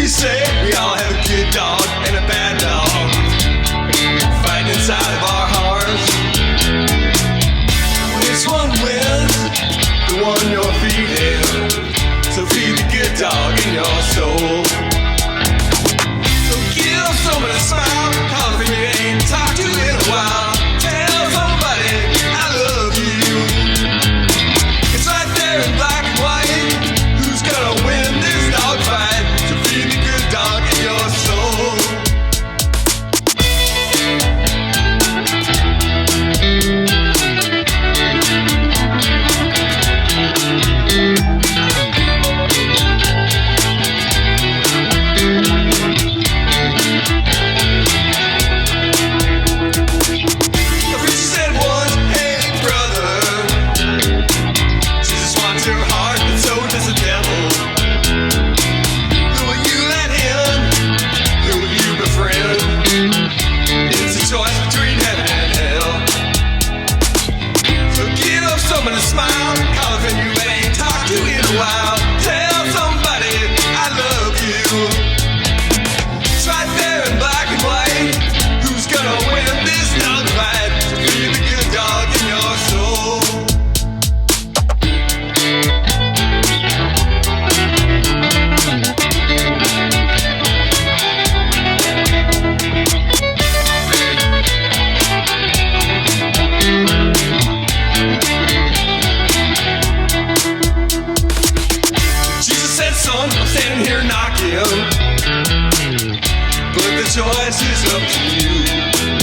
say we all have a good dog and a bad dog fighting inside of our hearts. Which one wins? The one you're feeding. So feed the good dog in your soul. So give someone a smile, call if you ain't talked to in a while. Tell somebody I love you. It's right there in black and white. Who's gonna win this dog fight? So feed the good dog in your soul. Son, I'm standing here knocking, but the choice is up to you.